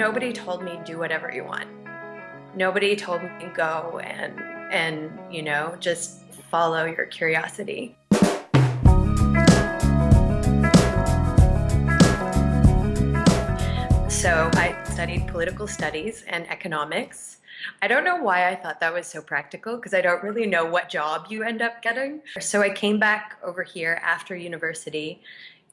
Nobody told me do whatever you want. Nobody told me go and just follow your curiosity. So I studied political studies and economics. I don't know why I thought that was so practical because I don't really know what job you end up getting. So I came back over here after university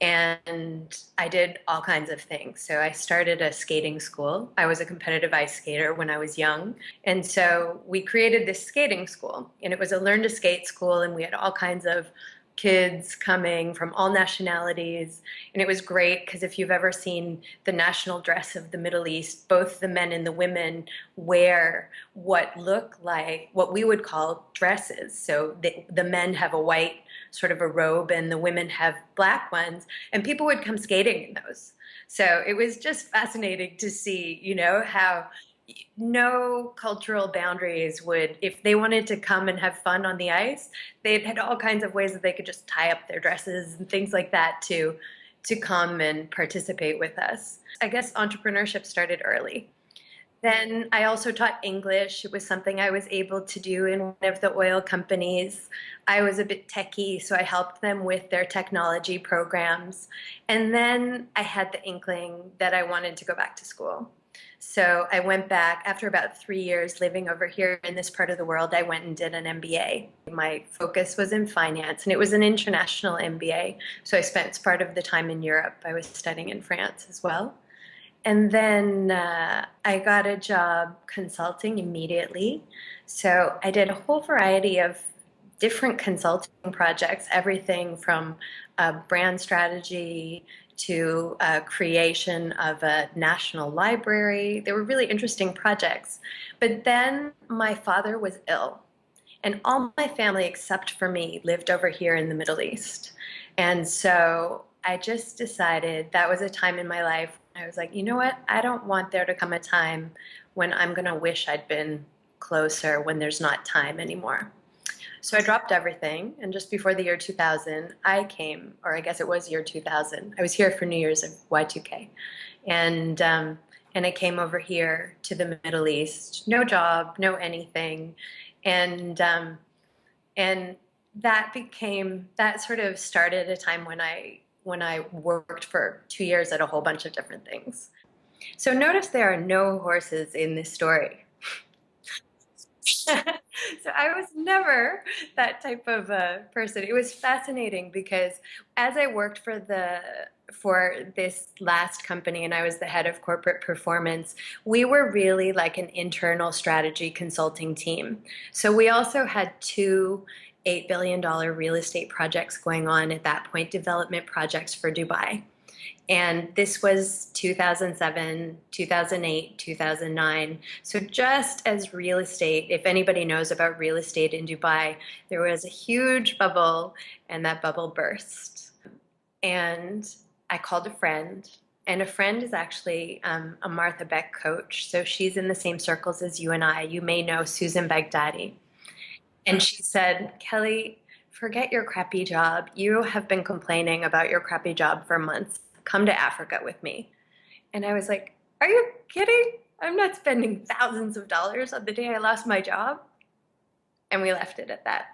and I did all kinds of things. So I started a skating school. I was a competitive ice skater when I was young. And so we created this skating school, and it was a learn to skate school, and we had all kinds of kids coming from all nationalities. And it was great because if you've ever seen the national dress of the Middle East, both the men and the women wear what look like what we would call dresses. So the men have a white sort of a robe and the women have black ones, and people would come skating in those. So it was just fascinating to see, how no cultural boundaries would, if they wanted to come and have fun on the ice, they had all kinds of ways that they could just tie up their dresses and things like that to come and participate with us. I guess entrepreneurship started early. Then I also taught English. It was something I was able to do in one of the oil companies. I was a bit techie, so I helped them with their technology programs. And then I had the inkling that I wanted to go back to school. So I went back after about 3 years living over here in this part of the world. I went and did an MBA. My focus was in finance, and it was an international MBA. So I spent part of the time in Europe. I was studying in France as well. And then I got a job consulting immediately. So I did a whole variety of different consulting projects, everything from brand strategy to creation of a national library. They were really interesting projects. But then my father was ill, and all my family except for me lived over here in the Middle East. And so I just decided that was a time in my life when I was like, you know what? I don't want there to come a time when I'm going to wish I'd been closer, when there's not time anymore. So I dropped everything, and just before the year 2000, I came, or I guess it was year 2000. I was here for New Year's of Y2K, and I came over here to the Middle East. No job, no anything, and that sort of started a time when I worked for 2 years at a whole bunch of different things. So notice there are no horses in this story. So I was never that type of person. It was fascinating because as I worked for this last company and I was the head of corporate performance, we were really like an internal strategy consulting team. So we also had two $8 billion real estate projects going on at that point, development projects for Dubai. And this was 2007, 2008, 2009. So just as real estate, if anybody knows about real estate in Dubai, there was a huge bubble and that bubble burst. And I called a friend, and a friend is actually a Martha Beck coach. So she's in the same circles as you and I. You may know Susan Baghdadi. And she said, Kelly, forget your crappy job. You have been complaining about your crappy job for months. Come to Africa with me. And I was like, are you kidding? I'm not spending thousands of dollars on the day I lost my job. And we left it at that.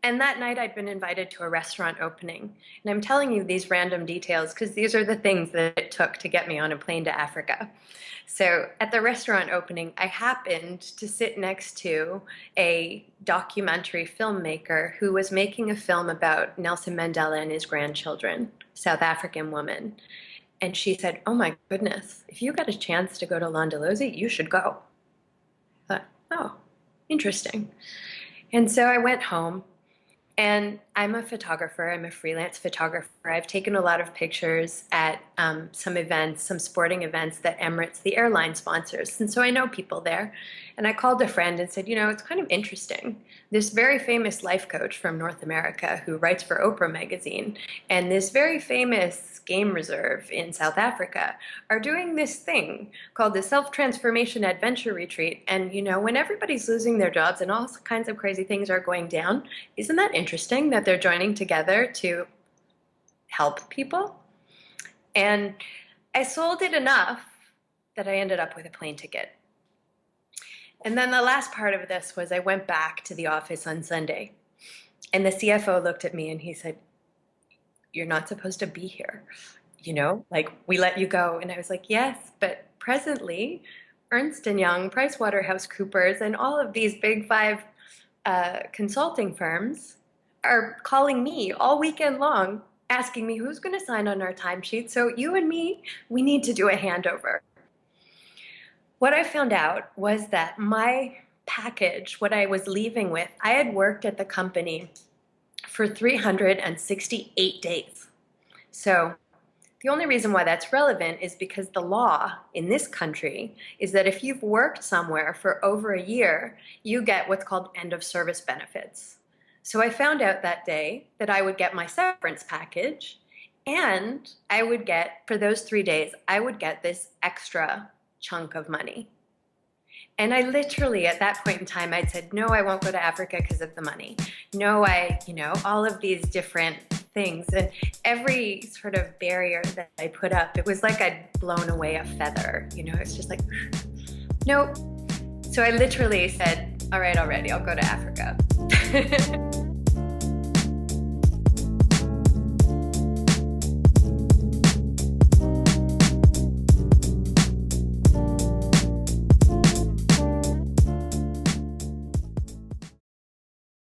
And that night I'd been invited to a restaurant opening. And I'm telling you these random details because these are the things that it took to get me on a plane to Africa. So at the restaurant opening, I happened to sit next to a documentary filmmaker who was making a film about Nelson Mandela and his grandchildren, South African woman. And she said, oh my goodness, if you got a chance to go to Londolozi, you should go. I thought, oh, interesting. And so I went home. And I'm a photographer. I'm a freelance photographer. I've taken a lot of pictures at some events, some sporting events that Emirates, the airline, sponsors. And so I know people there. And I called a friend and said, it's kind of interesting. This very famous life coach from North America who writes for Oprah magazine and this very famous game reserve in South Africa are doing this thing called the Self-Transformation Adventure Retreat. And, when everybody's losing their jobs and all kinds of crazy things are going down, isn't that interesting that they're joining together to help people? And I sold it enough that I ended up with a plane ticket. And then the last part of this was I went back to the office on Sunday, and the CFO looked at me and he said, "You're not supposed to be here. Like, we let you go." And I was like, "Yes, but presently Ernst & Young, PricewaterhouseCoopers, and all of these big five consulting firms are calling me all weekend long, asking me who's going to sign on our timesheet. So you and me, we need to do a handover." What I found out was that my package, what I was leaving with, I had worked at the company for 368 days. So the only reason why that's relevant is because the law in this country is that if you've worked somewhere for over a year, you get what's called end of service benefits. So I found out that day that I would get my severance package, and I would get, for those 3 days, I would get this extra chunk of money. And I literally, at that point in time, I'd said, no, I won't go to Africa because of the money. No, all of these different things. And every sort of barrier that I put up, it was like I'd blown away a feather. It's just like, nope. So I literally said, all right, already, I'll go to Africa.